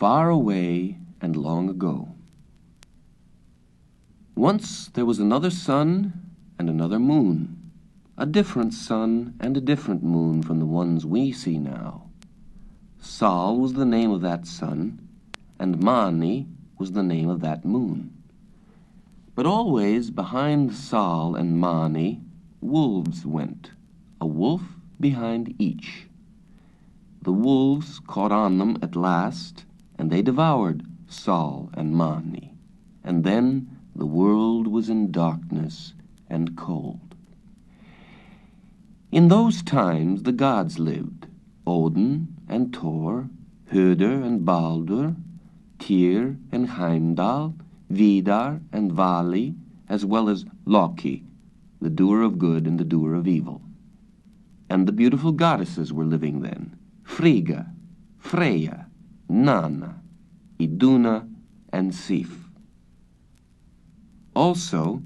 far away and long ago. Once there was another sun and another moon, a different sun and a different moon from the ones we see now. Sol was the name of that sun, and Mani was the name of that moon. But always behind Sol and Mani, wolves went, a wolf behind each. The wolves caught on them at last, and they devoured Sol and Mani, and then the world was in darkness and cold. In those times the gods lived, Odin and Thor, Höder and Baldur, Keir and Heimdall, Vidar and Vali, as well as Loki, the doer of good and the doer of evil. And the beautiful goddesses were living then, Frigga, Freya, Nanna, Iduna, and Sif. Also,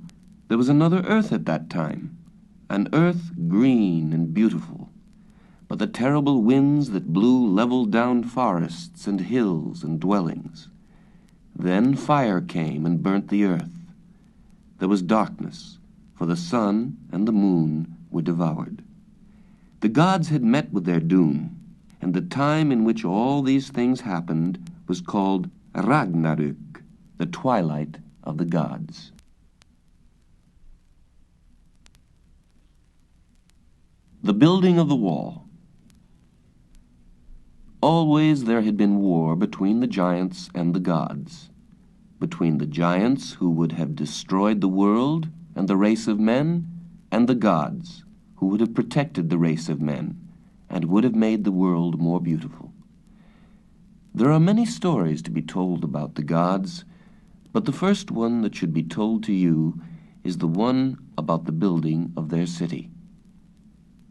there was another earth at that time, an earth green and beautiful, but the terrible winds that blew leveled down forests and hills and dwellings. Then fire came and burnt the earth. There was darkness, for the sun and the moon were devoured. The gods had met with their doom, and the time in which all these things happened was called Ragnarök, the twilight of the gods. The building of the wall. Always there had been war between the giants and the gods, between the giants who would have destroyed the world and the race of men, and the gods who would have protected the race of men and would have made the world more beautiful. There are many stories to be told about the gods, but the first one that should be told to you is the one about the building of their city.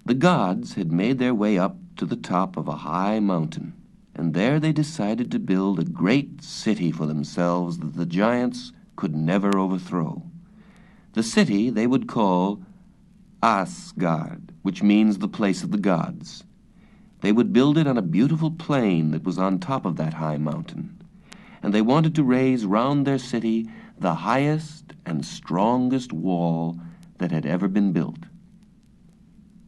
The gods had made their way up to the top of a high mountain, and there they decided to build a great city for themselves that the giants could never overthrow. The city they would call Asgard, which means the place of the gods. They would build it on a beautiful plain that was on top of that high mountain, and they wanted to raise round their city the highest and strongest wall that had ever been built.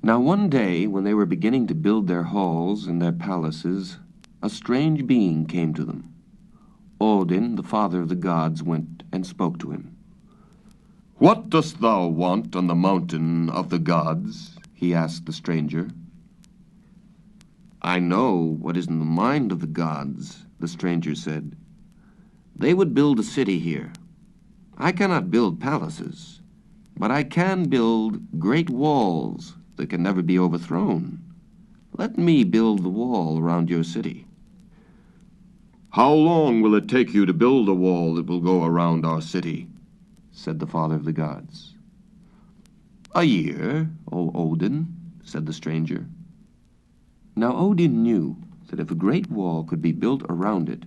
Now one day, when they were beginning to build their halls and their palaces, a strange being came to them. Odin, the father of the gods, went and spoke to him. "What dost thou want on the mountain of the gods?" he asked the stranger. "I know what is in the mind of the gods," the stranger said. "They would build a city here. I cannot build palaces, but I can build great walls that can never be overthrown. Let me build the wall around your city." "How long will it take you to build a wall that will go around our city?" said the father of the gods. "A year, O Odin," said the stranger. Now Odin knew that if a great wall could be built around it,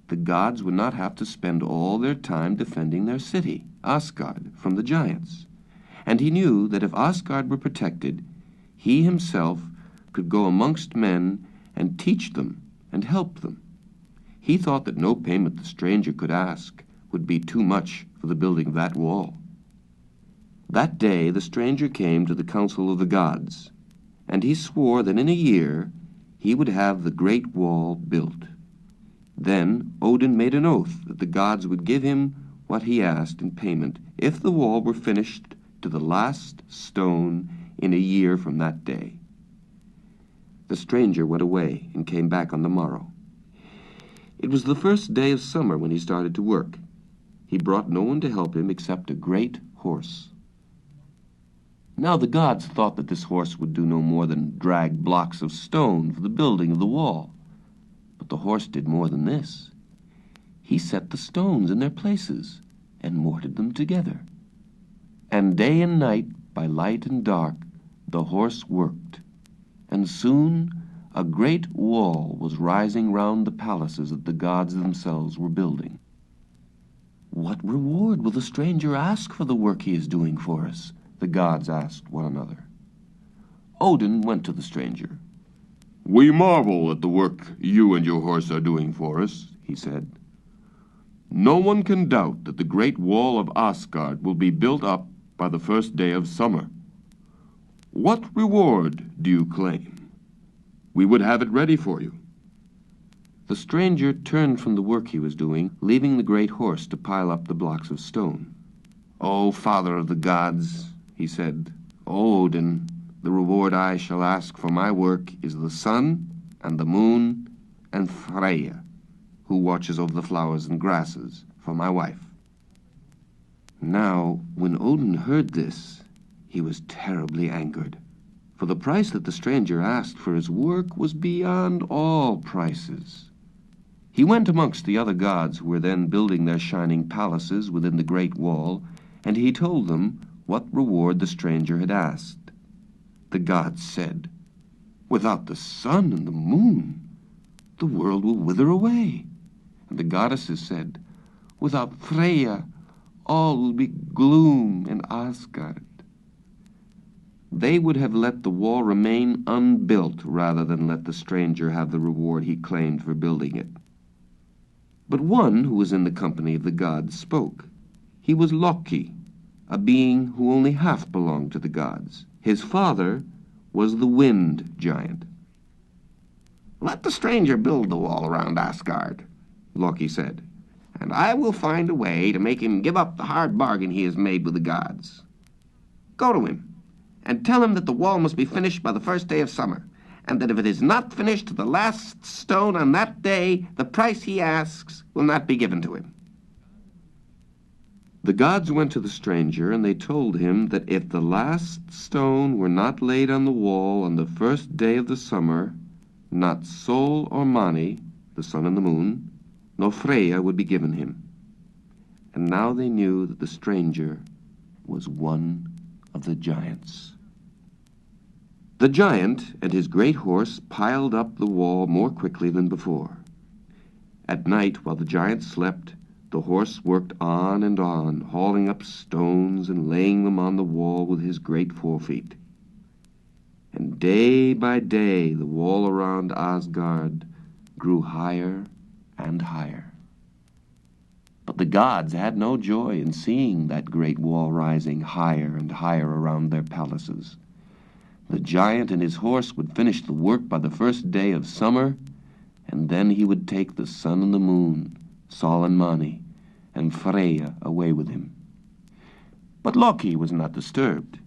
the gods would not have to spend all their time defending their city, Asgard, from the giants. And he knew that if Asgard were protected, he himself could go amongst men and teach them and help them. He thought that no payment the stranger could ask would be too much for the building of that wall. That day the stranger came to the council of the gods, and he swore that in a year he would have the great wall built. Then Odin made an oath that the gods would give him what he asked in payment if the wall were finished to the last stone in a year from that day. The stranger went away and came back on the morrow. It was the first day of summer when he started to work. He brought no one to help him except a great horse. Now the gods thought that this horse would do no more than drag blocks of stone for the building of the wall. But the horse did more than this. He set the stones in their places and mortared them together. And day and night, by light and dark, the horse worked, and soon a great wall was rising round the palaces that the gods themselves were building. "What reward will the stranger ask for the work he is doing for us?" the gods asked one another. Odin went to the stranger. "We marvel at the work you and your horse are doing for us," he said. "No one can doubt that the great wall of Asgard will be built up by the first day of summer. What reward do you claim? We would have it ready for you." The stranger turned from the work he was doing, leaving the great horse to pile up the blocks of stone. "O Father of the gods," he said, "O Odin, the reward I shall ask for my work is the sun and the moon and Freya, who watches over the flowers and grasses, for my wife." Now, when Odin heard this, he was terribly angered, for the price that the stranger asked for his work was beyond all prices. He went amongst the other gods who were then building their shining palaces within the great wall, and he told them what reward the stranger had asked. The gods said, "Without the sun and the moon, the world will wither away." And the goddesses said, "Without Freya, all will be gloom in Asgard." They would have let the wall remain unbuilt rather than let the stranger have the reward he claimed for building it. But one who was in the company of the gods spoke. He was Loki, a being who only half belonged to the gods. His father was the wind giant. "Let the stranger build the wall around Asgard," Loki said, "and I will find a way to make him give up the hard bargain he has made with the gods. Go to him and tell him that the wall must be finished by the first day of summer, and that if it is not finished to the last stone on that day, the price he asks will not be given to him." The gods went to the stranger, and they told him that if the last stone were not laid on the wall on the first day of the summer, not Sol or Mani, the sun and the moon, nor Freya would be given him. And now they knew that the stranger was one of the giants. The giant and his great horse piled up the wall more quickly than before. At night, while the giant slept, the horse worked on and on, hauling up stones and laying them on the wall with his great forefeet. And day by day the wall around Asgard grew higher and higher. But the gods had no joy in seeing that great wall rising higher and higher around their palaces. The giant and his horse would finish the work by the first day of summer, and then he would take the sun and the moon, Sol and Mani, and Freya away with him. But Loki was not disturbed.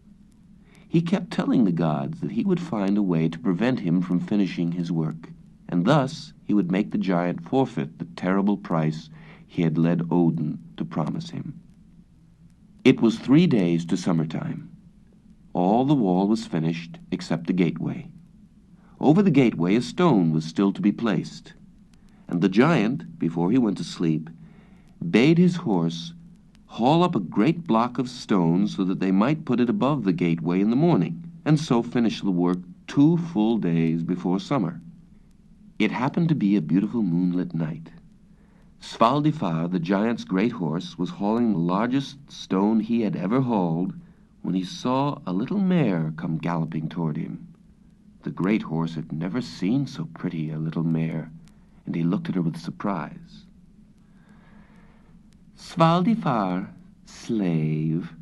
He kept telling the gods that he would find a way to prevent him from finishing his work, and thus he would make the giant forfeit the terrible price he had led Odin to promise him. It was 3 days to summertime. All the wall was finished except the gateway. Over the gateway a stone was still to be placed, and the giant, before he went to sleep, bade his horse haul up a great block of stone so that they might put it above the gateway in the morning, and so finish the work 2 full days before summer. It happened to be a beautiful moonlit night. Svaldifar, the giant's great horse, was hauling the largest stone he had ever hauled when he saw a little mare come galloping toward him. The great horse had never seen so pretty a little mare, and he looked at her with surprise. "Svaldifar, slave,"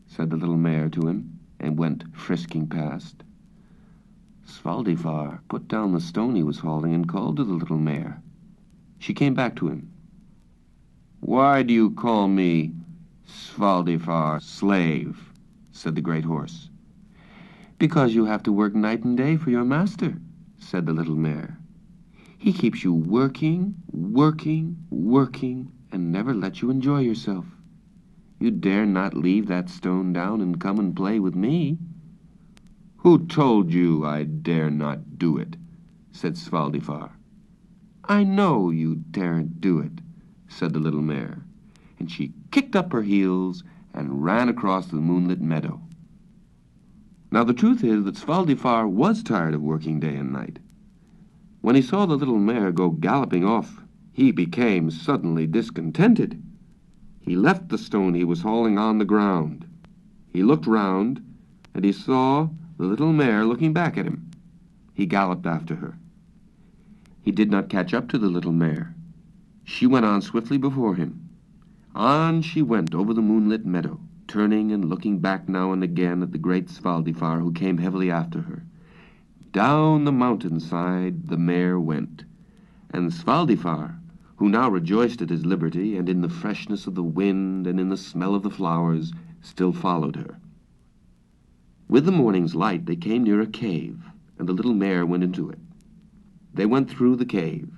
said the little mare to him, and went frisking past. Svaldifar put down the stone he was hauling and called to the little mare. She came back to him. "Why do you call me Svaldifar, slave?" said the great horse. "Because you have to work night and day for your master," said the little mare. "He keeps you working, working, working, and never lets you enjoy yourself. You dare not leave that stone down and come and play with me." "Who told you I dare not do it?" said Svaldifar. "I know you daren't do it," said the little mare, and she kicked up her heels and ran across the moonlit meadow. Now the truth is that Svaldifar was tired of working day and night. When he saw the little mare go galloping off, he became suddenly discontented. He left the stone he was hauling on the ground. He looked round, and he saw the little mare looking back at him. he galloped after her. He did not catch up to the little mare. She went on swiftly before him. On she went over the moonlit meadow, turning and looking back now and again at the great Svaldifar, who came heavily after her. Down the mountainside the mare went, and Svaldifar, who now rejoiced at his liberty, and in the freshness of the wind and in the smell of the flowers, still followed her. With the morning's light they came near a cave, and the little mare went into it. They went through the cave.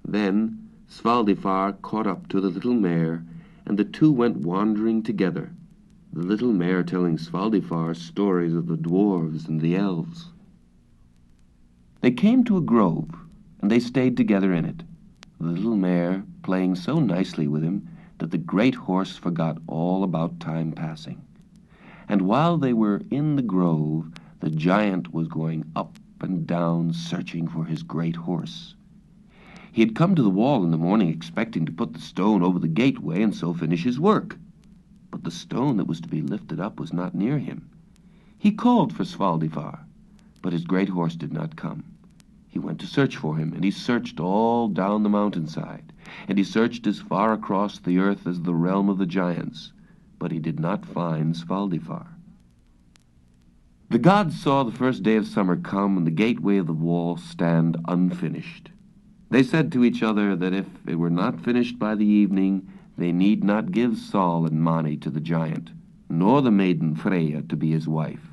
Then Svaldifar caught up to the little mare, and the two went wandering together, the little mare telling Svaldifar stories of the dwarves and the elves. They came to a grove, and they stayed together in it, the little mare playing so nicely with him that the great horse forgot all about time passing. And while they were in the grove, the giant was going up and down searching for his great horse. He had come to the wall in the morning expecting to put the stone over the gateway and so finish his work. But the stone that was to be lifted up was not near him. He called for Svaldifar, but his great horse did not come. He went to search for him, and he searched all down the mountainside, and he searched as far across the earth as the realm of the giants, but he did not find Svaldifar. The gods saw the first day of summer come and the gateway of the wall stand unfinished. They said to each other that if it were not finished by the evening, they need not give Saul and Mani to the giant, nor the maiden Freya to be his wife.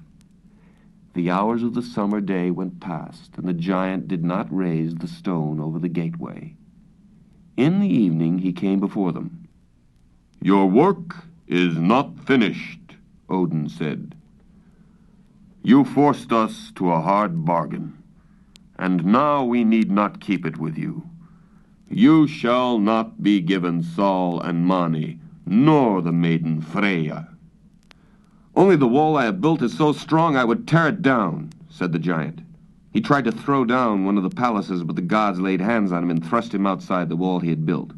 The hours of the summer day went past, and the giant did not raise the stone over the gateway. In the evening he came before them. "Your work is not finished," Odin said. "You forced us to a hard bargain, and now we need not keep it with you. You shall not be given Saul and Mani, nor the maiden Freya." "Only the wall I have built is so strong I would tear it down," said the giant. He tried to throw down one of the palaces, but the gods laid hands on him and thrust him outside the wall he had built.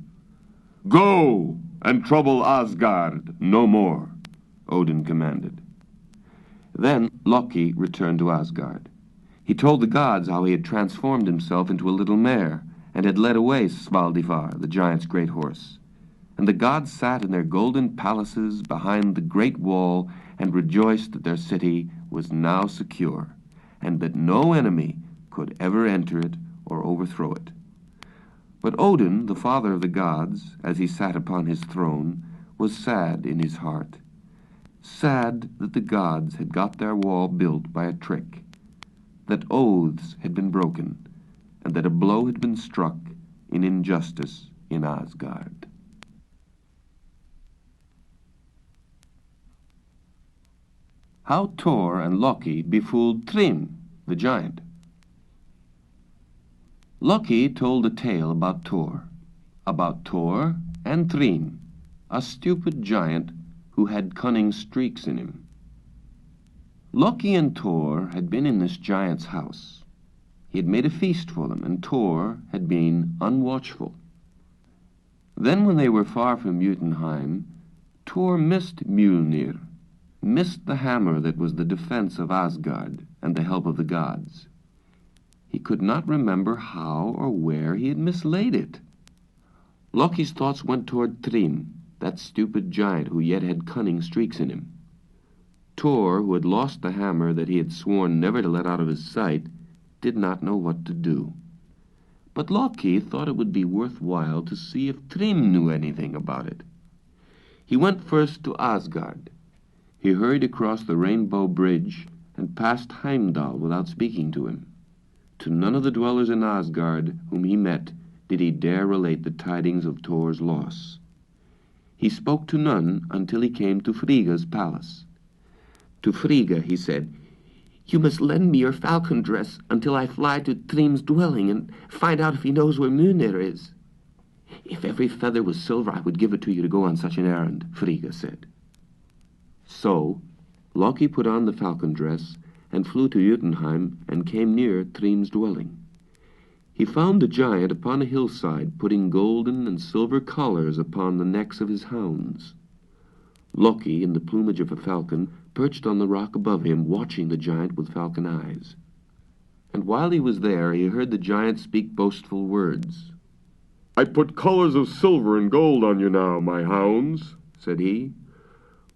"Go and trouble Asgard no more," Odin commanded. Then Loki returned to Asgard. He told the gods how he had transformed himself into a little mare and had led away Svaldifar, the giant's great horse. And the gods sat in their golden palaces behind the great wall and rejoiced that their city was now secure, and that no enemy could ever enter it or overthrow it. But Odin, the father of the gods, as he sat upon his throne, was sad in his heart. Sad that the gods had got their wall built by a trick, that oaths had been broken, and that a blow had been struck in injustice in Asgard. How Thor and Loki befooled Thrym, the giant. Loki told a tale about Thor and Thrym, a stupid giant who had cunning streaks in him. Loki and Thor had been in this giant's house. He had made a feast for them, and Thor had been unwatchful. Then when they were far from Jotunheim, Thor missed Mjolnir, missed the hammer that was the defense of Asgard and the help of the gods. He could not remember how or where he had mislaid it. Loki's thoughts went toward Thrym, that stupid giant who yet had cunning streaks in him. Thor, who had lost the hammer that he had sworn never to let out of his sight, did not know what to do. But Loki thought it would be worthwhile to see if Thrym knew anything about it. He went first to Asgard. He hurried across the Rainbow Bridge and passed Heimdall without speaking to him. To none of the dwellers in Asgard whom he met did he dare relate the tidings of Thor's loss. He spoke to none until he came to Frigga's palace. To Frigga he said, "You must lend me your falcon dress until I fly to Thrym's dwelling and find out if he knows where Mjolnir is." "If every feather was silver, I would give it to you to go on such an errand," Frigga said. So Loki put on the falcon dress and flew to Jotunheim and came near Thrym's dwelling. He found the giant upon a hillside putting golden and silver collars upon the necks of his hounds. Loki, in the plumage of a falcon, perched on the rock above him, watching the giant with falcon eyes. And while he was there, he heard the giant speak boastful words. "I put colors of silver and gold on you now, my hounds," said he.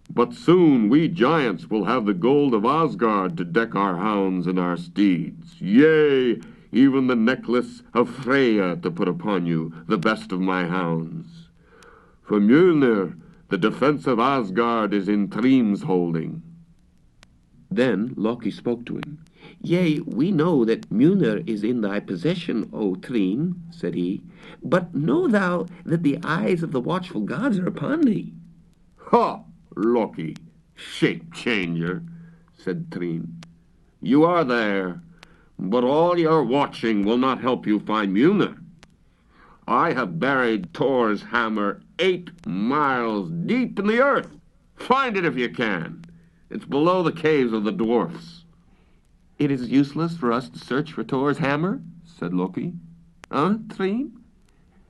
"But soon we giants will have the gold of Asgard to deck our hounds and our steeds. Yea, even the necklace of Freya to put upon you, the best of my hounds. For Mjolnir, the defense of Asgard is in Thrym's holding." Then Loki spoke to him. "Yea, we know that Mjolnir is in thy possession, O Thrym," said he. "But know thou that the eyes of the watchful gods are upon thee." "Ha, Loki, shape-changer," said Thrym. "You are there, but all your watching will not help you find Mjolnir. I have buried Thor's hammer 8 miles deep in the earth. Find it if you can. It's below the caves of the dwarfs." "It is useless for us to search for Thor's hammer," said Loki. Thrym?"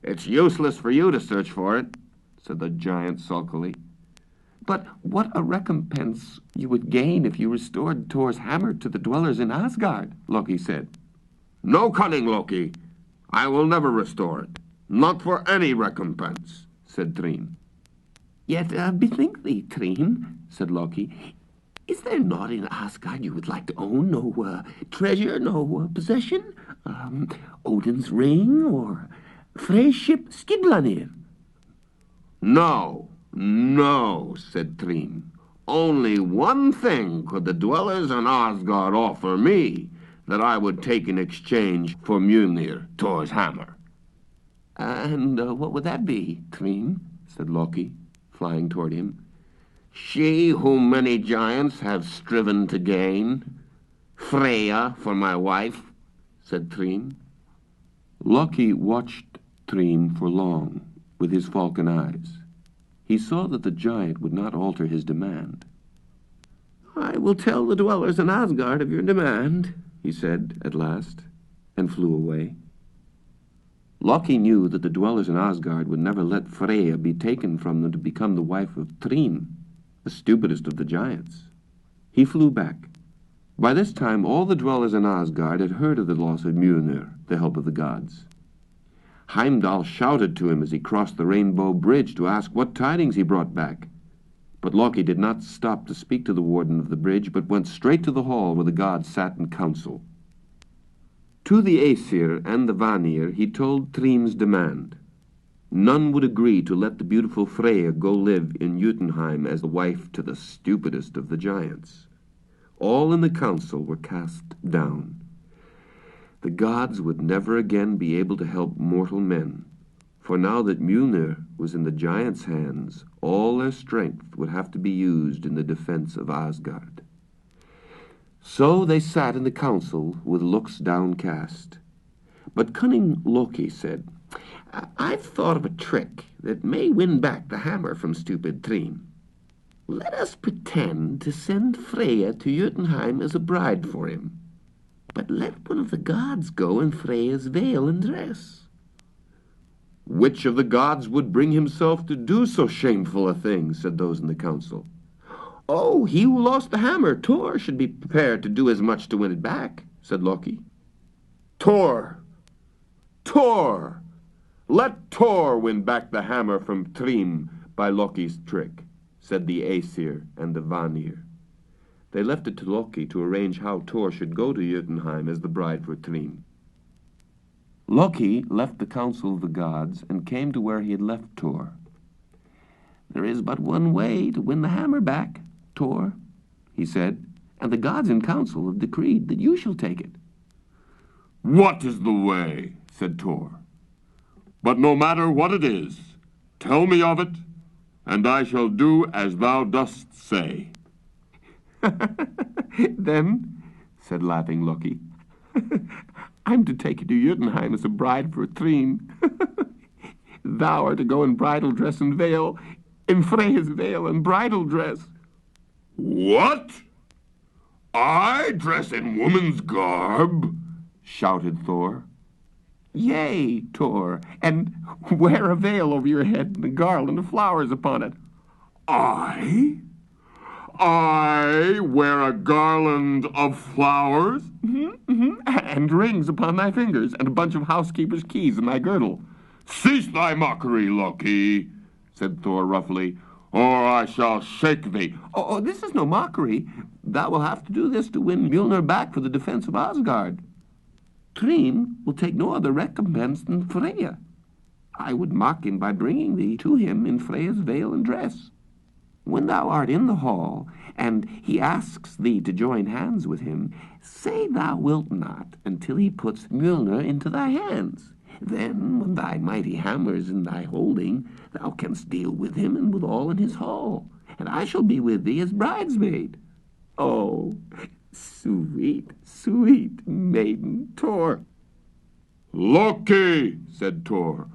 "It's useless for you to search for it," said the giant sulkily. "But what a recompense you would gain if you restored Thor's hammer to the dwellers in Asgard," Loki said. "No cunning, Loki. I will never restore it. Not for any recompense," said Thrym. "Yet bethink thee, Thrym," said Loki. "Is there naught in Asgard you would like to own? No treasure, no possession? Odin's ring, or Frey's ship Skidblanir?" No, said Thrym. "Only one thing could the dwellers in Asgard offer me that I would take in exchange for Mjolnir, Thor's hammer." "And what would that be, Thrym?" said Loki, flying toward him. "She whom many giants have striven to gain. Freya for my wife," said Thrym. Loki watched Thrym for long with his falcon eyes. He saw that the giant would not alter his demand. "I will tell the dwellers in Asgard of your demand," he said at last, and flew away. Loki knew that the dwellers in Asgard would never let Freya be taken from them to become the wife of Thrym, the stupidest of the giants. He flew back. By this time all the dwellers in Asgard had heard of the loss of Mjolnir, the help of the gods. Heimdall shouted to him as he crossed the Rainbow Bridge to ask what tidings he brought back. But Loki did not stop to speak to the warden of the bridge, but went straight to the hall where the gods sat in council. To the Aesir and the Vanir he told Thrym's demand. None would agree to let the beautiful Freya go live in Jotunheim as the wife to the stupidest of the giants. All in the council were cast down. The gods would never again be able to help mortal men, for now that Mjolnir was in the giants' hands, all their strength would have to be used in the defense of Asgard. So they sat in the council with looks downcast. But cunning Loki said, "I've thought of a trick that may win back the hammer from stupid Thrym. Let us pretend to send Freya to Jotunheim as a bride for him. But let one of the gods go in Freya's veil and dress." "Which of the gods would bring himself to do so shameful a thing?" said those in the council. "Oh, he who lost the hammer, Thor, should be prepared to do as much to win it back," said Loki. Thor! Let Thor win back the hammer from Thrym by Loki's trick," said the Aesir and the Vanir. They left it to Loki to arrange how Thor should go to Jotunheim as the bride for Thrym. Loki left the council of the gods and came to where he had left Thor. "There is but one way to win the hammer back, Thor," he said, "and the gods in council have decreed that you shall take it." "What is the way?" said Thor. "But no matter what it is, tell me of it, and I shall do as thou dost say." "Then," said laughing Loki, "I'm to take you to Jotunheim as a bride for Thrym. Thou art to go in bridal dress and veil, in Freya's veil and bridal dress." "What? I dress in woman's garb?" shouted Thor. "Yea, Thor, and wear a veil over your head and a garland of flowers upon it." "I? I wear a garland of flowers? And rings upon thy fingers, and a bunch of housekeeper's keys in thy girdle. Cease thy mockery, Loki, said Thor roughly, or I shall shake thee. Oh, this is no mockery. Thou will have to do this to win Mjolnir back for the defense of Asgard. Thrym will take no other recompense than Freya. I would mock him by bringing thee to him in Freya's veil and dress. When thou art in the hall, and he asks thee to join hands with him, say thou wilt not until he puts Mjolnir into thy hands. Then, when thy mighty hammer is in thy holding, thou canst deal with him and with all in his hall, and I shall be with thee as bridesmaid. Oh, sweet, sweet maiden Tor. Loki, said Thor,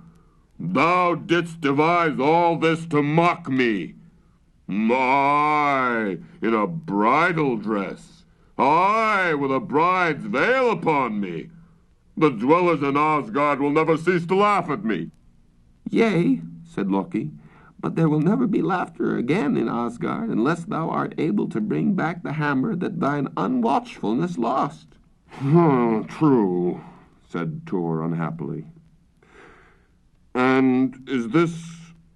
thou didst devise all this to mock me. I, in a bridal dress, I, with a bride's veil upon me. The dwellers in Asgard will never cease to laugh at me. Yea, said Loki, but there will never be laughter again in Asgard unless thou art able to bring back the hammer that thine unwatchfulness lost. True, said Thor unhappily. And is this,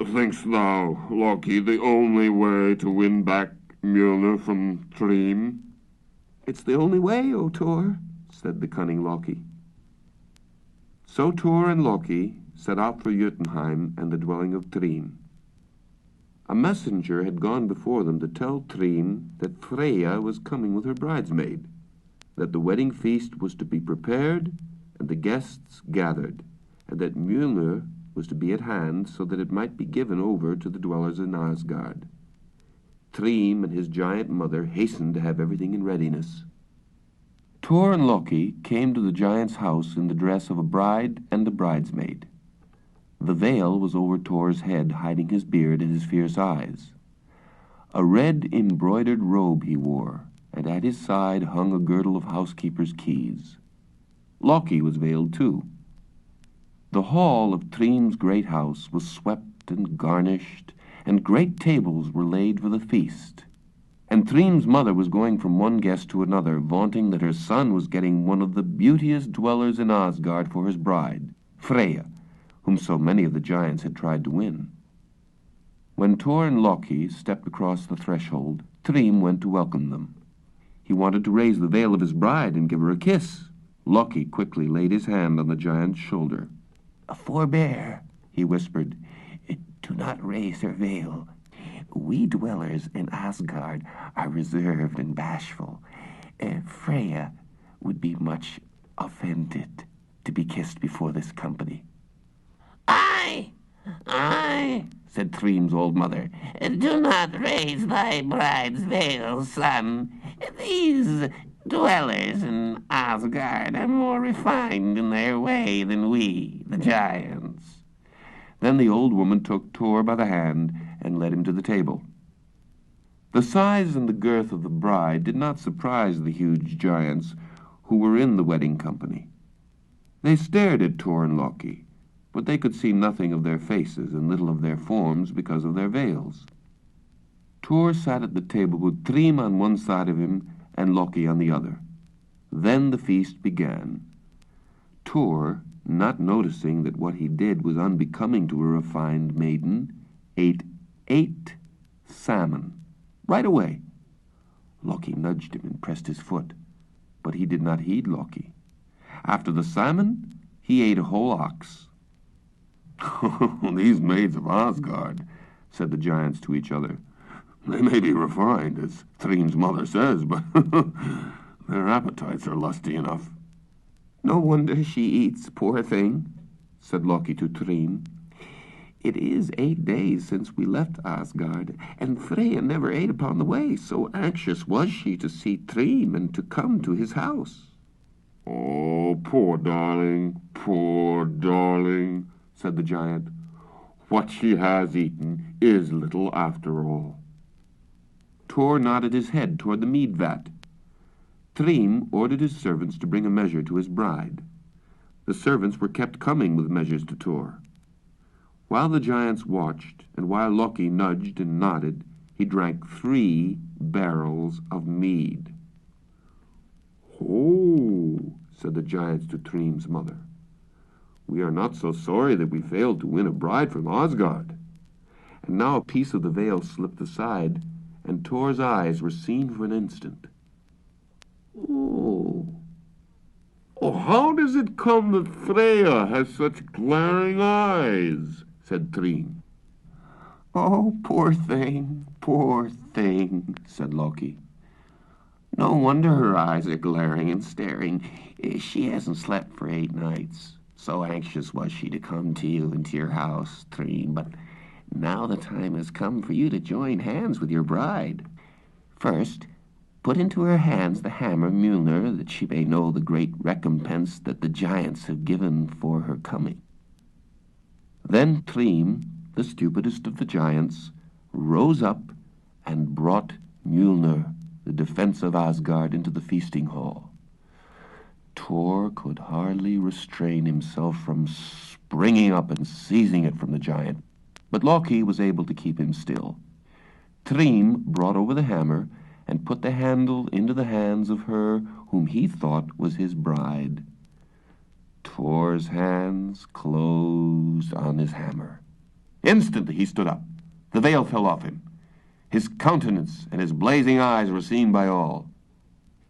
thinkst thou, Loki, the only way to win back Mjolnir from Thrym? It's the only way, O Thor, said the cunning Loki. So Thor and Loki set out for Jotunheim and the dwelling of Thrym. A messenger had gone before them to tell Thrym that Freya was coming with her bridesmaid, that the wedding feast was to be prepared and the guests gathered, and that Mjolnir was to be at hand so that it might be given over to the dwellers in Asgard. Thrym and his giant mother hastened to have everything in readiness. Thor and Loki came to the giant's house in the dress of a bride and a bridesmaid. The veil was over Thor's head, hiding his beard and his fierce eyes. A red embroidered robe he wore, and at his side hung a girdle of housekeeper's keys. Loki was veiled too. The hall of Thrym's great house was swept and garnished, and great tables were laid for the feast. And Thrym's mother was going from one guest to another, vaunting that her son was getting one of the beauteous dwellers in Asgard for his bride, Freya, whom so many of the giants had tried to win. When Thor and Loki stepped across the threshold, Thrym went to welcome them. He wanted to raise the veil of his bride and give her a kiss. Loki quickly laid his hand on the giant's shoulder. "Forbear," he whispered. "Do not raise her veil. We dwellers in Asgard are reserved and bashful. Freya would be much offended to be kissed before this company." "Aye," said Thrym's old mother. "Do not raise thy bride's veil, son. These dwellers in Asgard are more refined in their way than we, the giants." Then the old woman took Thor by the hand and led him to the table. The size and the girth of the bride did not surprise the huge giants who were in the wedding company. They stared at Thor and Loki, but they could see nothing of their faces and little of their forms because of their veils. Thor sat at the table with Thrym on one side of him and Loki on the other. Then the feast began. Thor, not noticing that what he did was unbecoming to a refined maiden, ate 8 salmon right away. Loki nudged him and pressed his foot, but he did not heed Loki. After the salmon, he ate a whole ox. "These maids of Asgard," said the giants to each other. "They may be refined, as Thrym's mother says, but their appetites are lusty enough." "No wonder she eats, poor thing," said Loki to Thrym. "It is 8 days since we left Asgard, and Freya never ate upon the way, so anxious was she to see Thrym and to come to his house." "Oh, poor darling, said the giant. "What she has eaten is little after all." Thor nodded his head toward the mead vat. Thrym ordered his servants to bring a measure to his bride. The servants were kept coming with measures to Thor. While the giants watched, and while Loki nudged and nodded, he drank 3 barrels of mead. "Oh," said the giants to Thrym's mother, "we are not so sorry that we failed to win a bride from Asgard." And now a piece of the veil slipped aside, and Tor's eyes were seen for an instant. "Oh, how does it come that Freya has such glaring eyes?" said Thrym. "Oh, poor thing, said Loki. "No wonder her eyes are glaring and staring. She hasn't slept for 8 nights. So anxious was she to come to you and to your house, Thrym, but now the time has come for you to join hands with your bride. First, put into her hands the hammer Mjolnir, that she may know the great recompense that the giants have given for her coming." Then Thrym, the stupidest of the giants, rose up and brought Mjolnir, the defense of Asgard, into the feasting hall. Thor could hardly restrain himself from springing up and seizing it from the giant, but Loki was able to keep him still. Thrym brought over the hammer and put the handle into the hands of her whom he thought was his bride. Thor's hands closed on his hammer. Instantly he stood up. The veil fell off him. His countenance and his blazing eyes were seen by all.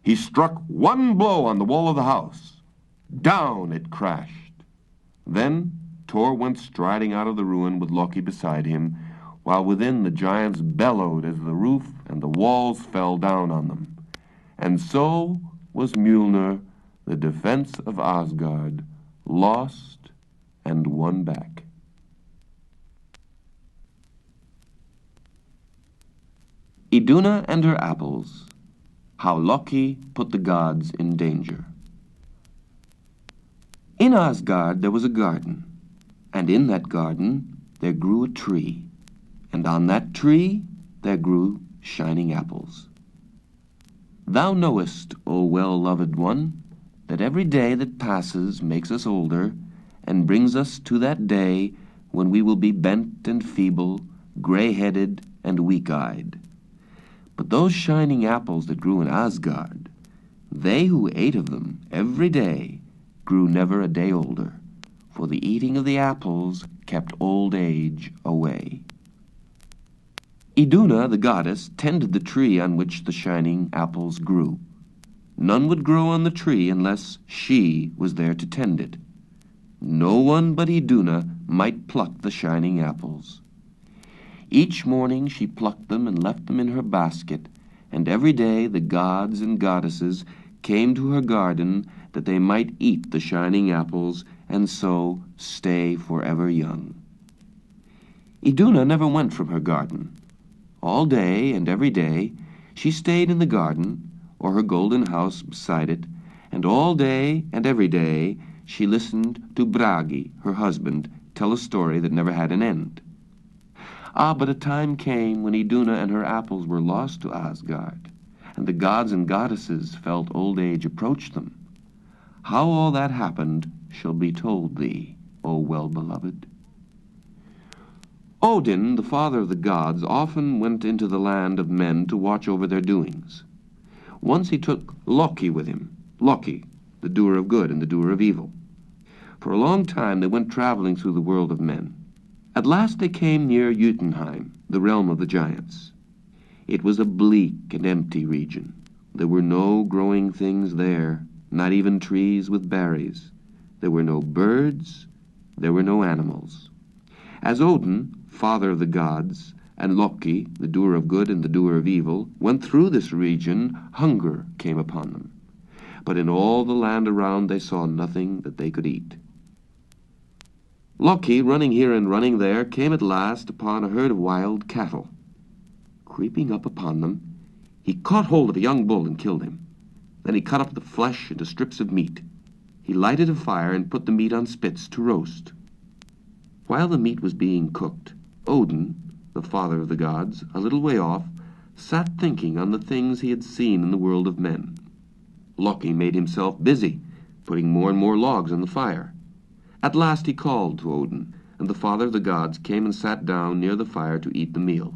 He struck one blow on the wall of the house. Down it crashed. Then Thor went striding out of the ruin with Loki beside him, while within the giants bellowed as the roof and the walls fell down on them. And so was Mjolnir, the defense of Asgard, lost and won back. Iduna and her apples. How Loki put the gods in danger. In Asgard there was a garden, and in that garden there grew a tree, and on that tree there grew shining apples. Thou knowest, O well-loved one, that every day that passes makes us older, and brings us to that day when we will be bent and feeble, gray-headed and weak-eyed. But those shining apples that grew in Asgard, they who ate of them every day grew never a day older, for the eating of the apples kept old age away. Iduna, the goddess, tended the tree on which the shining apples grew. None would grow on the tree unless she was there to tend it. No one but Iduna might pluck the shining apples. Each morning she plucked them and left them in her basket, and every day the gods and goddesses came to her garden that they might eat the shining apples and so stay forever young. Iduna never went from her garden. All day and every day she stayed in the garden, or her golden house beside it, and all day and every day she listened to Bragi, her husband, tell a story that never had an end. But a time came when Iduna and her apples were lost to Asgard, and the gods and goddesses felt old age approach them. How all that happened shall be told thee, O well-beloved. Odin, the father of the gods, often went into the land of men to watch over their doings. Once he took Loki with him, Loki, the doer of good and the doer of evil. For a long time they went traveling through the world of men. At last they came near Jotunheim, the realm of the giants. It was a bleak and empty region. There were no growing things there, not even trees with berries. There were no birds, there were no animals. As Odin, father of the gods, and Loki, the doer of good and the doer of evil, went through this region, hunger came upon them. But in all the land around they saw nothing that they could eat. Loki, running here and running there, came at last upon a herd of wild cattle. Creeping up upon them, he caught hold of a young bull and killed him. Then he cut up the flesh into strips of meat. He lighted a fire and put the meat on spits to roast. While the meat was being cooked, Odin, the father of the gods, a little way off, sat thinking on the things he had seen in the world of men. Loki made himself busy, putting more and more logs on the fire. At last he called to Odin, and the father of the gods came and sat down near the fire to eat the meal.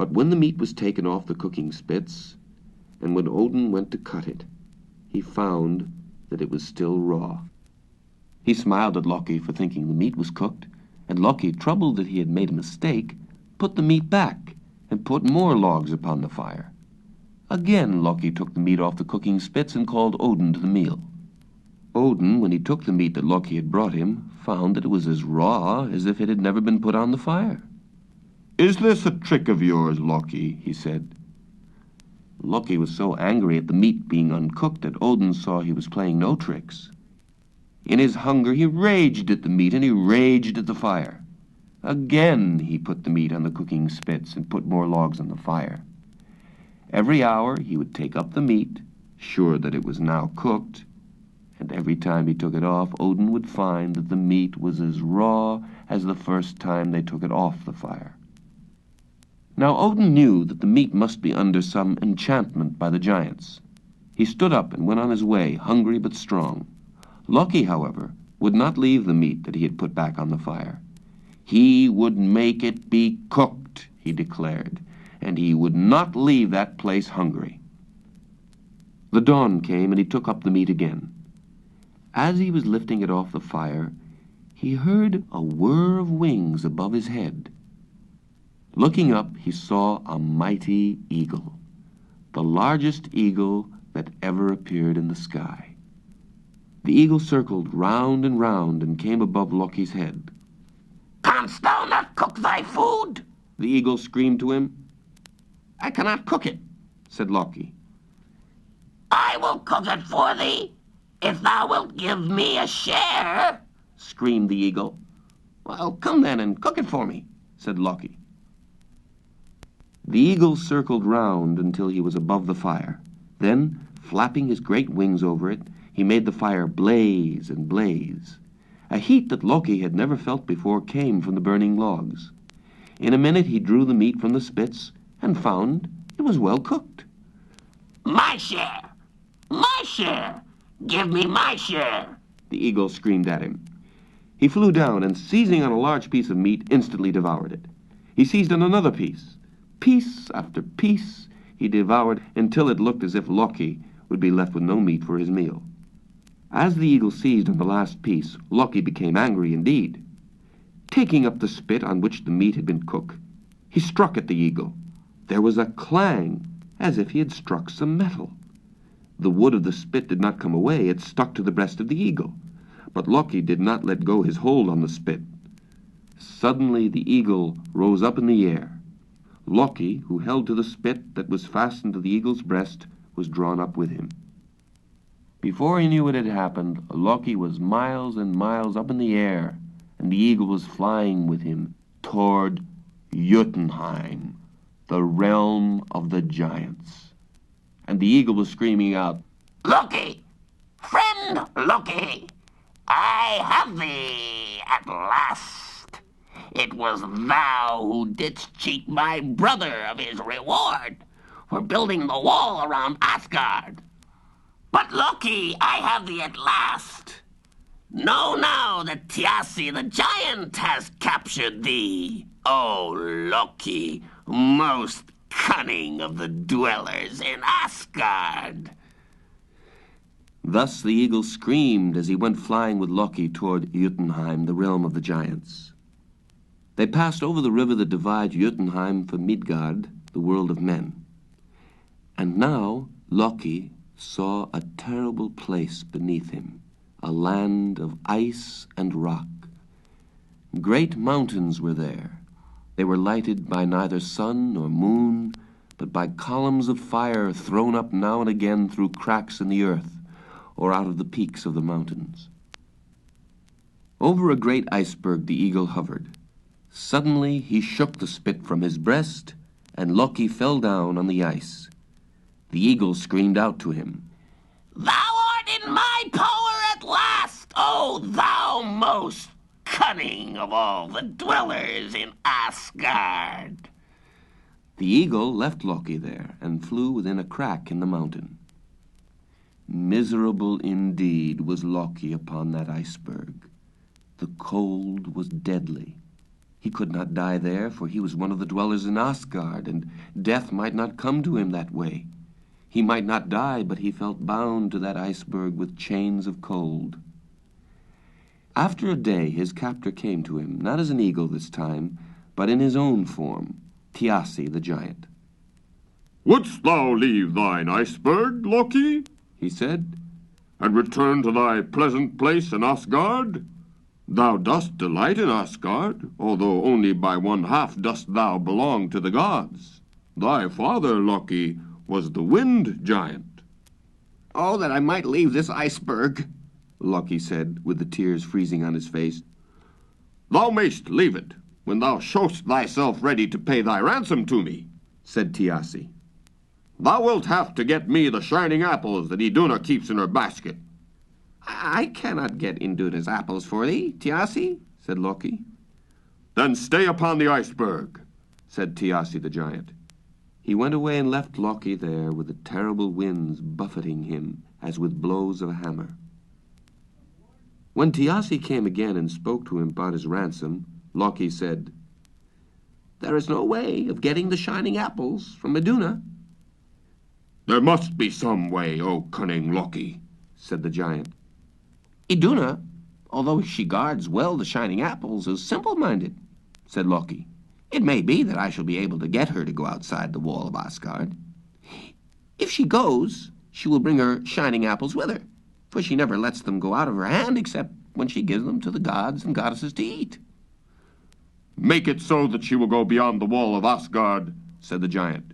But when the meat was taken off the cooking spits, and when Odin went to cut it, he found that it was still raw. He smiled at Loki for thinking the meat was cooked, and Loki, troubled that he had made a mistake, put the meat back and put more logs upon the fire. Again Loki took the meat off the cooking spits and called Odin to the meal. Odin, when he took the meat that Loki had brought him, found that it was as raw as if it had never been put on the fire. "Is this a trick of yours, Loki?" he said. Loki was so angry at the meat being uncooked that Odin saw he was playing no tricks. In his hunger he raged at the meat and he raged at the fire. Again he put the meat on the cooking spits and put more logs on the fire. Every hour he would take up the meat, sure that it was now cooked, and every time he took it off, Odin would find that the meat was as raw as the first time they took it off the fire. Now Odin knew that the meat must be under some enchantment by the giants. He stood up and went on his way, hungry but strong. Loki, however, would not leave the meat that he had put back on the fire. He would make it be cooked, he declared, and he would not leave that place hungry. The dawn came and he took up the meat again. As he was lifting it off the fire, he heard a whir of wings above his head. Looking up, he saw a mighty eagle, the largest eagle that ever appeared in the sky. The eagle circled round and came above Loki's head. "Canst thou not cook thy food?" the eagle screamed to him. "I cannot cook it," said Loki. "I will cook it for thee, if thou wilt give me a share," screamed the eagle. "Well, come then and cook it for me," said Loki. The eagle circled round until he was above the fire. Then, flapping his great wings over it, he made the fire blaze and blaze. A heat that Loki had never felt before came from the burning logs. In a minute he drew the meat from the spits and found it was well cooked. "My share! My share! Give me my share!" the eagle screamed at him. He flew down and, seizing on a large piece of meat, instantly devoured it. He seized on another piece. Piece after piece he devoured until it looked as if Loki would be left with no meat for his meal. As the eagle seized on the last piece, Loki became angry indeed. Taking up the spit on which the meat had been cooked, he struck at the eagle. There was a clang, as if he had struck some metal. The wood of the spit did not come away, it stuck to the breast of the eagle. But Loki did not let go his hold on the spit. Suddenly the eagle rose up in the air. Loki, who held to the spit that was fastened to the eagle's breast, was drawn up with him. Before he knew what had happened, Loki was miles and miles up in the air, and the eagle was flying with him toward Jotunheim, the realm of the giants. And the eagle was screaming out, "Loki! Friend Loki! I have thee at last! It was thou who didst cheat my brother of his reward for building the wall around Asgard. But Loki, I have thee at last. Know now that Thiassi the giant has captured thee, O Loki, most cunning of the dwellers in Asgard." Thus the eagle screamed as he went flying with Loki toward Jotunheim, the realm of the giants. They passed over the river that divides Jotunheim from Midgard, the world of men. And now Loki saw a terrible place beneath him, a land of ice and rock. Great mountains were there. They were lighted by neither sun nor moon, but by columns of fire thrown up now and again through cracks in the earth, or out of the peaks of the mountains. Over a great iceberg the eagle hovered. Suddenly he shook the spit from his breast, and Loki fell down on the ice. The eagle screamed out to him, "Thou art in my power at last, O thou most cunning of all the dwellers in Asgard." The eagle left Loki there and flew within a crack in the mountain. Miserable indeed was Loki upon that iceberg. The cold was deadly. He could not die there, for he was one of the dwellers in Asgard, and death might not come to him that way. He might not die, but he felt bound to that iceberg with chains of cold. After a day, his captor came to him, not as an eagle this time, but in his own form, Thiassi the giant. "Wouldst thou leave thine iceberg, Loki?" He said. "And return to thy pleasant place in Asgard? Thou dost delight in Asgard, although only by one half dost thou belong to the gods. Thy father, Loki, was the wind giant." "Oh, that I might leave this iceberg," Loki said, with the tears freezing on his face. "Thou mayst leave it, when thou showst thyself ready to pay thy ransom to me," said Thiassi. "Thou wilt have to get me the shining apples that Iduna keeps in her basket." "I cannot get Induna's apples for thee, Thiassi," said Loki. "Then stay upon the iceberg," said Thiassi the giant. He went away and left Loki there with the terrible winds buffeting him as with blows of a hammer. When Thiassi came again and spoke to him about his ransom, Loki said, "There is no way of getting the shining apples from Iduna." "There must be some way, O cunning Loki," said the giant. "Iduna, although she guards well the shining apples, is simple-minded," said Loki. "It may be that I shall be able to get her to go outside the wall of Asgard. If she goes, she will bring her shining apples with her, for she never lets them go out of her hand except when she gives them to the gods and goddesses to eat." "Make it so that she will go beyond the wall of Asgard," said the giant.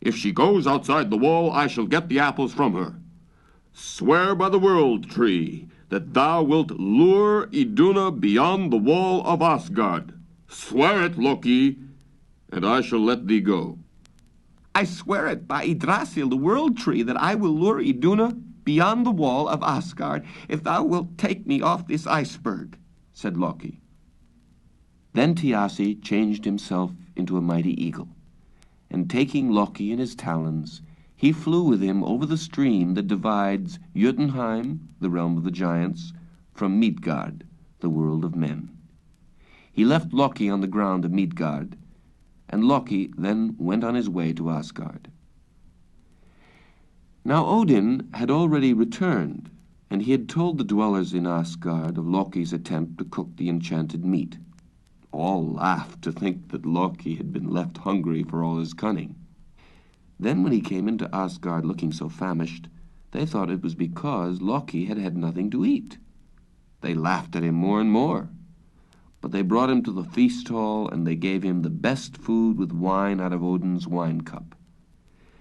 "If she goes outside the wall, I shall get the apples from her. Swear by the world tree that thou wilt lure Iduna beyond the wall of Asgard. Swear it, Loki, and I shall let thee go." "I swear it by Yggdrasil, the world tree, that I will lure Iduna beyond the wall of Asgard, if thou wilt take me off this iceberg," said Loki. Then Thiassi changed himself into a mighty eagle, and taking Loki in his talons, he flew with him over the stream that divides Jotunheim, the realm of the giants, from Midgard, the world of men. He left Loki on the ground of Midgard, and Loki then went on his way to Asgard. Now Odin had already returned, and he had told the dwellers in Asgard of Loki's attempt to cook the enchanted meat. All laughed to think that Loki had been left hungry for all his cunning. Then when he came into Asgard looking so famished, they thought it was because Loki had had nothing to eat. They laughed at him more and more. But they brought him to the feast hall, and they gave him the best food with wine out of Odin's wine cup.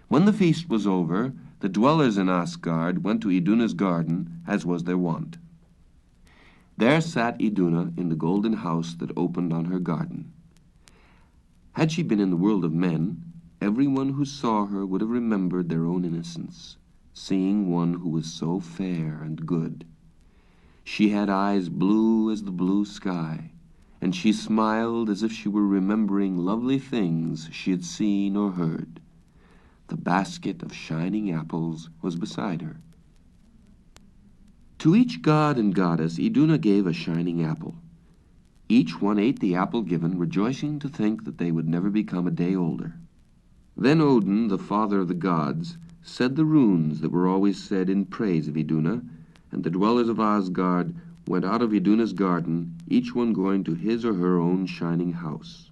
When the feast was over, the dwellers in Asgard went to Iduna's garden, as was their wont. There sat Iduna in the golden house that opened on her garden. Had she been in the world of men, everyone who saw her would have remembered their own innocence, seeing one who was so fair and good. She had eyes blue as the blue sky, and she smiled as if she were remembering lovely things she had seen or heard. The basket of shining apples was beside her. To each god and goddess Iduna gave a shining apple. Each one ate the apple given, rejoicing to think that they would never become a day older. Then Odin, the father of the gods, said the runes that were always said in praise of Iduna, and the dwellers of Asgard went out of Iduna's garden, each one going to his or her own shining house.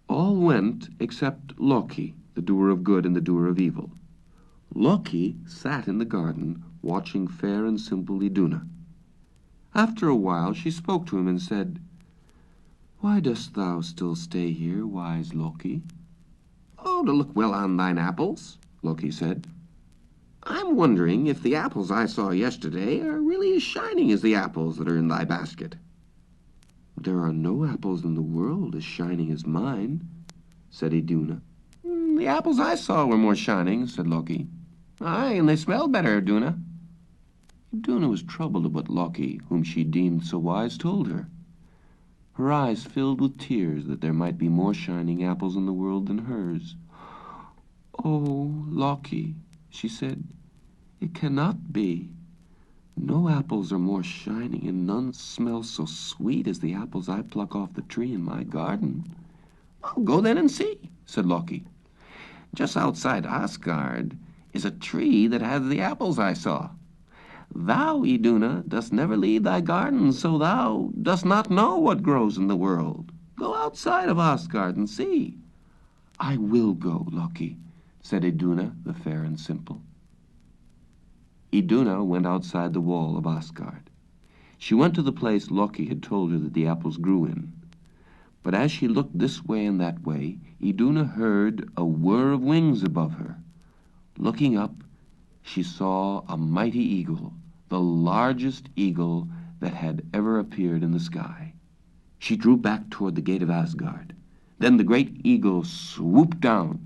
All went except Loki, the doer of good and the doer of evil. Loki sat in the garden, watching fair and simple Iduna. After a while she spoke to him and said, "Why dost thou still stay here, wise Loki?" "Oh, to look well on thine apples," Loki said. "I'm wondering if the apples I saw yesterday are really as shining as the apples that are in thy basket." "There are no apples in the world as shining as mine," said Iduna. "The apples I saw were more shining," said Loki. "Aye, and they smelled better, Iduna." Iduna was troubled at what Loki, whom she deemed so wise, told her. Her eyes filled with tears that there might be more shining apples in the world than hers. "Oh, Loki," she said, "it cannot be. No apples are more shining, and none smell so sweet as the apples I pluck off the tree in my garden. "Well, go then and see," said Loki. "Just outside Asgard is a tree that has the apples I saw. Thou, Iduna, dost never leave thy garden, so thou dost not know what grows in the world. Go outside of Asgard and see." I will go, Loki, said Iduna, the fair and simple. Iduna went outside the wall of Asgard. She went to the place Loki had told her that the apples grew in. But as she looked this way and that way, Iduna heard a whir of wings above her. Looking up, she saw a mighty eagle, the largest eagle that had ever appeared in the sky. She drew back toward the gate of Asgard. Then the great eagle swooped down.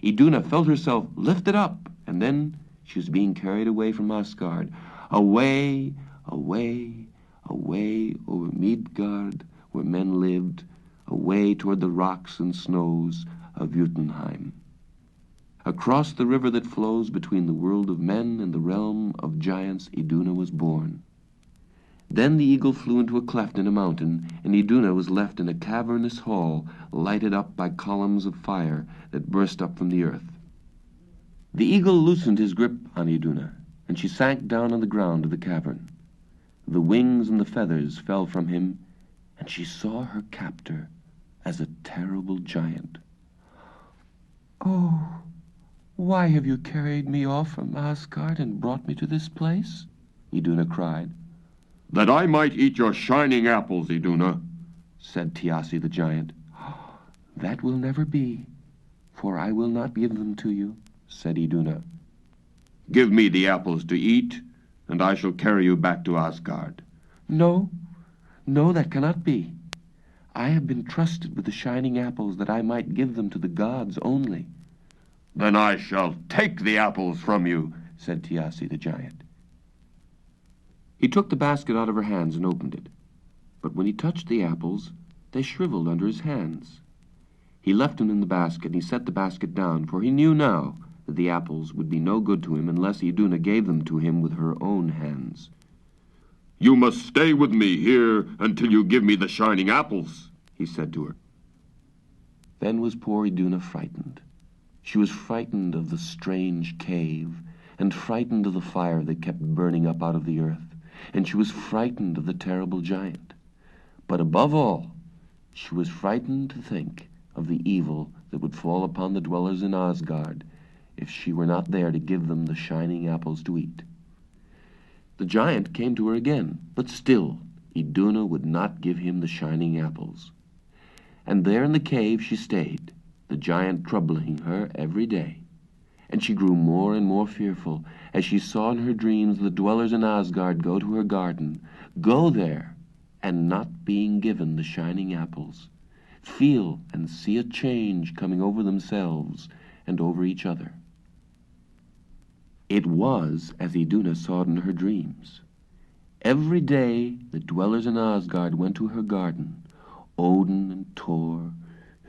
Iduna felt herself lifted up, and then she was being carried away from Asgard, away, away, away over Midgard, where men lived, away toward the rocks and snows of Jotunheim. Across the river that flows between the world of men and the realm of giants, Iduna was born. Then the eagle flew into a cleft in a mountain, and Iduna was left in a cavernous hall lighted up by columns of fire that burst up from the earth. The eagle loosened his grip on Iduna, and she sank down on the ground of the cavern. The wings and the feathers fell from him, and she saw her captor as a terrible giant. "Oh, why have you carried me off from Asgard and brought me to this place?" Iduna cried. "That I might eat your shining apples, Iduna," said Thiassi the giant. "That will never be, for I will not give them to you," said Iduna. "Give me the apples to eat, and I shall carry you back to Asgard." No, no, that cannot be. I have been trusted with the shining apples that I might give them to the gods only. "Then I shall take the apples from you," said Thiassi the giant. He took the basket out of her hands and opened it. But when he touched the apples, they shriveled under his hands. He left them in the basket, and he set the basket down, for he knew now that the apples would be no good to him unless Iduna gave them to him with her own hands. "You must stay with me here until you give me the shining apples," he said to her. Then was poor Iduna frightened. She was frightened of the strange cave, and frightened of the fire that kept burning up out of the earth, and she was frightened of the terrible giant. But above all, she was frightened to think of the evil that would fall upon the dwellers in Asgard if she were not there to give them the shining apples to eat. The giant came to her again, but still Iduna would not give him the shining apples. And there in the cave she stayed, the giant troubling her every day. And she grew more and more fearful as she saw in her dreams the dwellers in Asgard go to her garden, go there, and not being given the shining apples, feel and see a change coming over themselves and over each other. It was as Iduna saw it in her dreams. Every day the dwellers in Asgard went to her garden, Odin and Thor,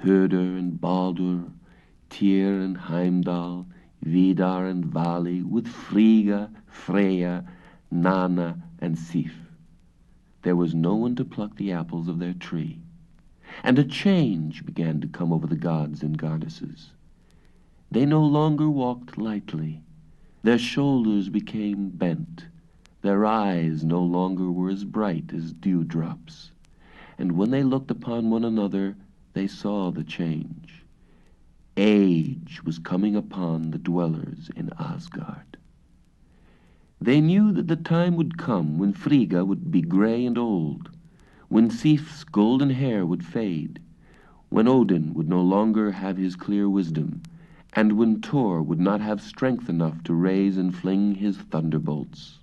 Höder and Baldur, Tyr and Heimdall, Vidar and Vali, with Frigga, Freya, Nanna, and Sif. There was no one to pluck the apples of their tree. And a change began to come over the gods and goddesses. They no longer walked lightly. Their shoulders became bent. Their eyes no longer were as bright as dewdrops. And when they looked upon one another, they saw the change. Age was coming upon the dwellers in Asgard. They knew that the time would come when Frigga would be gray and old, when Sif's golden hair would fade, when Odin would no longer have his clear wisdom, and when Thor would not have strength enough to raise and fling his thunderbolts.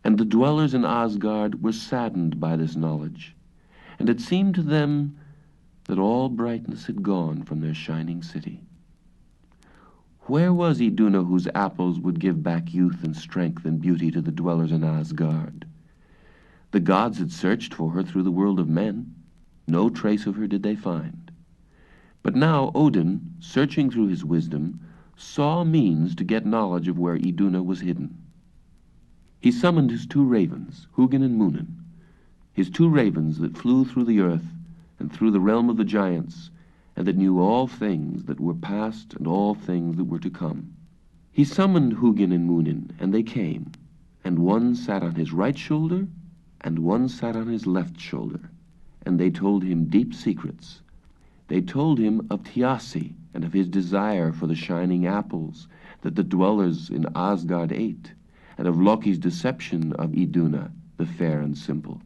And the dwellers in Asgard were saddened by this knowledge, and it seemed to them that all brightness had gone from their shining city. Where was Iduna whose apples would give back youth and strength and beauty to the dwellers in Asgard? The gods had searched for her through the world of men. No trace of her did they find. But now Odin, searching through his wisdom, saw means to get knowledge of where Iduna was hidden. He summoned his 2 ravens, Hugin and Munin, his 2 ravens that flew through the earth and through the realm of the giants, and that knew all things that were past and all things that were to come. He summoned Hugin and Munin, and they came, and one sat on his right shoulder, and one sat on his left shoulder, and they told him deep secrets. They told him of Thiassi and of his desire for the shining apples that the dwellers in Asgard ate, and of Loki's deception of Iduna, the fair and simple.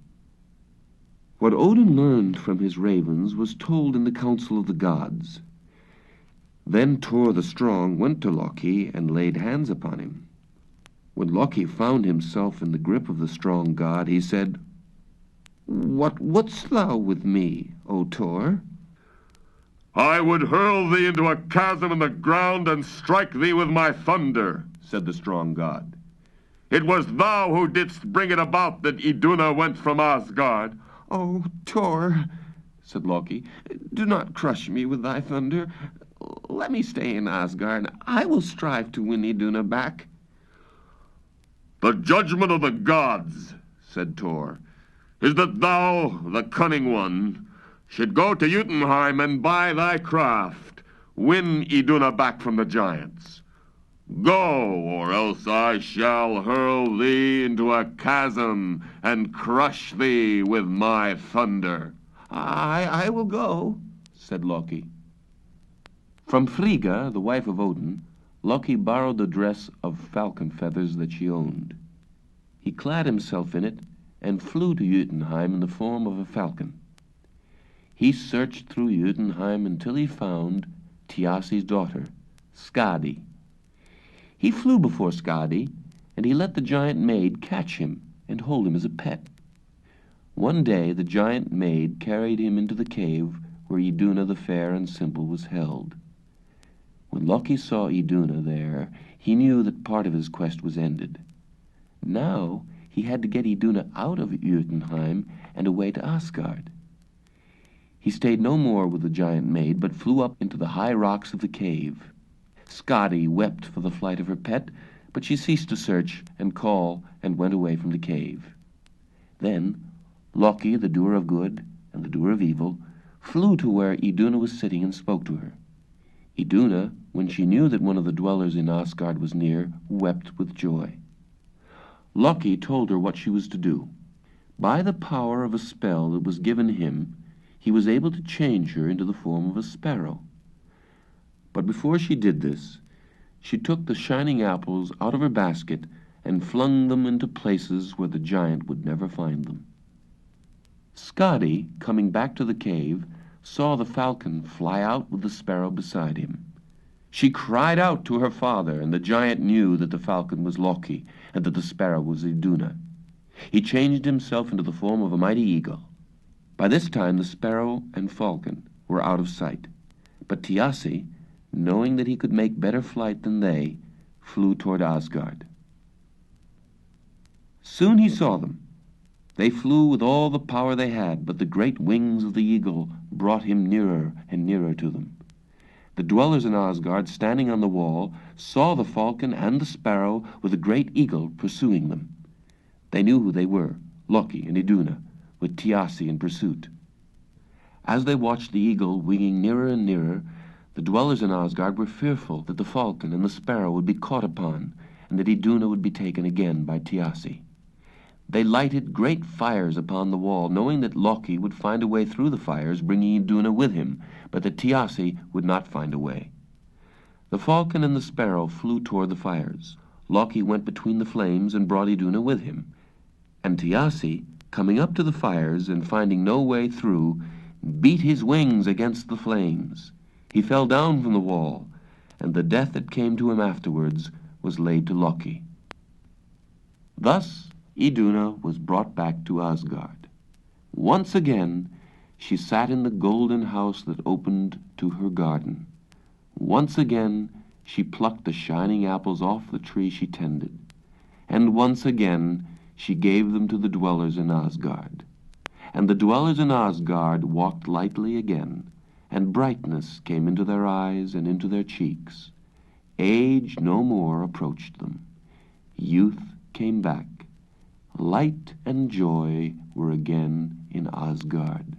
What Odin learned from his ravens was told in the council of the gods. Then Thor the Strong went to Loki and laid hands upon him. When Loki found himself in the grip of the strong god, he said, "What wouldst thou with me, O Thor?" "I would hurl thee into a chasm in the ground and strike thee with my thunder," said the strong god. "It was thou who didst bring it about that Iduna went from Asgard." "Oh, Thor," said Loki, "do not crush me with thy thunder. Let me stay in Asgard. I will strive to win Iduna back." "The judgment of the gods," said Thor, "is that thou, the cunning one, should go to Jotunheim and by thy craft win Iduna back from the giants. Go, or else I shall hurl thee into a chasm and crush thee with my thunder." I will go," said Loki. From Frigga, the wife of Odin, Loki borrowed the dress of falcon feathers that she owned. He clad himself in it and flew to Jotunheim in the form of a falcon. He searched through Jotunheim until he found Thiassi's daughter, Skadi. He flew before Skadi, and he let the giant maid catch him and hold him as a pet. One day the giant maid carried him into the cave where Iduna the fair and simple was held. When Loki saw Iduna there, he knew that part of his quest was ended. Now he had to get Iduna out of Jotunheim and away to Asgard. He stayed no more with the giant maid, but flew up into the high rocks of the cave. Skadi wept for the flight of her pet, but she ceased to search and call and went away from the cave. Then Loki, the doer of good and the doer of evil, flew to where Iduna was sitting and spoke to her. Iduna, when she knew that one of the dwellers in Asgard was near, wept with joy. Loki told her what she was to do. By the power of a spell that was given him, he was able to change her into the form of a sparrow. But before she did this, she took the shining apples out of her basket and flung them into places where the giant would never find them. Skadi, coming back to the cave, saw the falcon fly out with the sparrow beside him. She cried out to her father, and the giant knew that the falcon was Loki, and that the sparrow was Iduna. He changed himself into the form of a mighty eagle. By this time the sparrow and falcon were out of sight, but Thiassi, knowing that he could make better flight than they, flew toward Asgard. Soon he saw them. They flew with all the power they had, but the great wings of the eagle brought him nearer and nearer to them. The dwellers in Asgard, standing on the wall, saw the falcon and the sparrow with the great eagle pursuing them. They knew who they were, Loki and Iduna, with Thiassi in pursuit. As they watched the eagle winging nearer and nearer, the dwellers in Asgard were fearful that the falcon and the sparrow would be caught upon, and that Iduna would be taken again by Thiassi. They lighted great fires upon the wall, knowing that Loki would find a way through the fires, bringing Iduna with him, but that Thiassi would not find a way. The falcon and the sparrow flew toward the fires. Loki went between the flames and brought Iduna with him. And Thiassi, coming up to the fires and finding no way through, beat his wings against the flames. He fell down from the wall, and the death that came to him afterwards was laid to Loki. Thus Iduna was brought back to Asgard. Once again she sat in the golden house that opened to her garden. Once again she plucked the shining apples off the tree she tended. And once again she gave them to the dwellers in Asgard. And the dwellers in Asgard walked lightly again, and brightness came into their eyes and into their cheeks. Age no more approached them. Youth came back, Light and joy were again in Asgard.